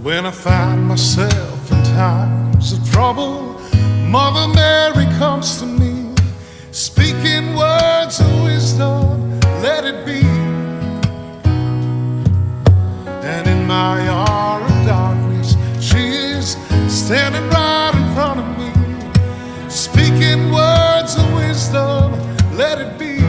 When I find myself in times of trouble, Mother Mary comes to me, speaking words of wisdom, let it be. And in my hour of darkness, she is standing right in front of me, speaking words of wisdom, let it be.